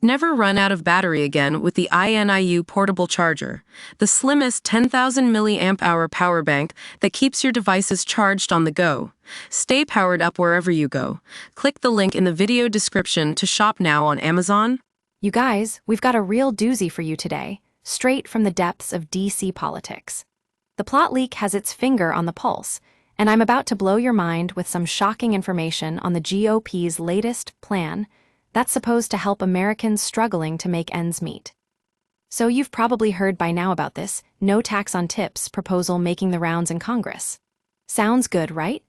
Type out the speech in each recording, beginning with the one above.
Never run out of battery again with the INIU portable charger, the slimmest 10,000 milliamp hour power bank that keeps your devices charged on the go. Stay powered up wherever you go. Click the link in the video description to shop now on Amazon. You guys, we've got a real doozy for you today, straight from the depths of DC politics. The plot leak has its finger on the pulse, and I'm about to blow your mind with some shocking information on the GOP's latest plan that's supposed to help Americans struggling to make ends meet. So you've probably heard by now about this no tax on tips proposal making the rounds in Congress. Sounds good, right?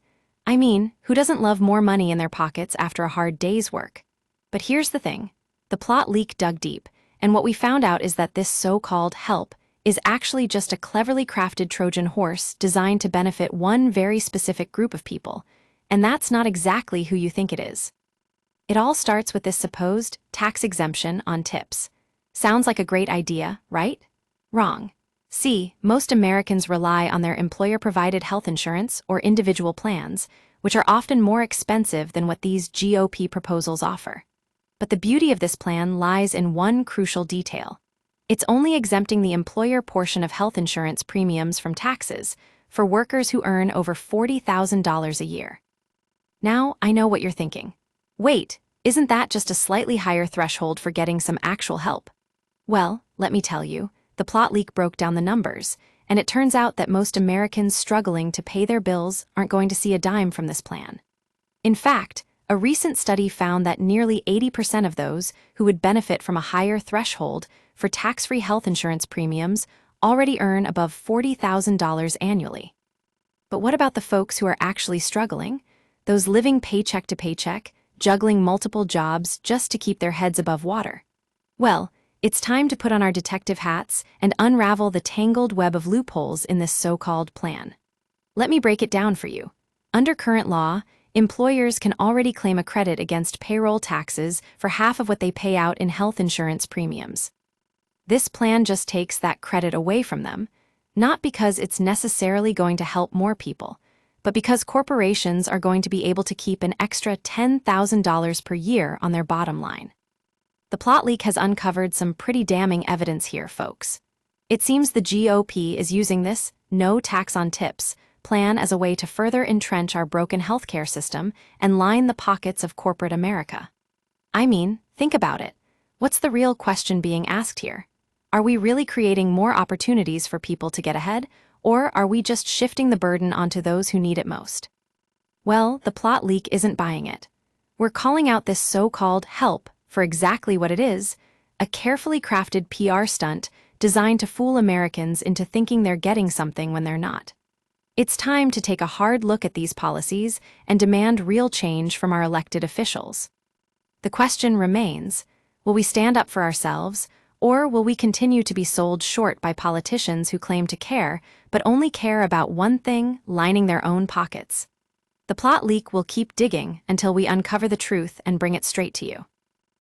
I mean, who doesn't love more money in their pockets after a hard day's work? But here's the thing. The plot leak dug deep, and what we found out is that this so-called help is actually just a cleverly crafted Trojan horse designed to benefit one very specific group of people, and that's not exactly who you think it is. It all starts with this supposed tax exemption on tips. Sounds like a great idea, right? Wrong. See, most Americans rely on their employer-provided health insurance or individual plans, which are often more expensive than what these GOP proposals offer. But the beauty of this plan lies in one crucial detail. It's only exempting the employer portion of health insurance premiums from taxes for workers who earn over $40,000 a year. Now, I know what you're thinking. Wait, isn't that just a slightly higher threshold for getting some actual help? Well, let me tell you, the plot leak broke down the numbers, and it turns out that most Americans struggling to pay their bills aren't going to see a dime from this plan. In fact, a recent study found that nearly 80% of those who would benefit from a higher threshold for tax-free health insurance premiums already earn above $40,000 annually. But what about the folks who are actually struggling? Those living paycheck to paycheck, juggling multiple jobs just to keep their heads above water? Well, it's time to put on our detective hats and unravel the tangled web of loopholes in this so-called plan. Let me break it down for you. Under current law, employers can already claim a credit against payroll taxes for half of what they pay out in health insurance premiums. This plan just takes that credit away from them, not because it's necessarily going to help more people, but because corporations are going to be able to keep an extra $10,000 per year on their bottom line. The plot leak has uncovered some pretty damning evidence here, folks. It seems the GOP is using this no tax on tips plan as a way to further entrench our broken healthcare system and line the pockets of corporate America. I mean, think about it. What's the real question being asked here? Are we really creating more opportunities for people to get ahead, or are we just shifting the burden onto those who need it most? Well, the plot leak isn't buying it. We're calling out this so-called help for exactly what it is, a carefully crafted PR stunt designed to fool Americans into thinking they're getting something when they're not. It's time to take a hard look at these policies and demand real change from our elected officials. The question remains, will we stand up for ourselves, or will we continue to be sold short by politicians who claim to care, but only care about one thing, lining their own pockets? The plot leak will keep digging until we uncover the truth and bring it straight to you.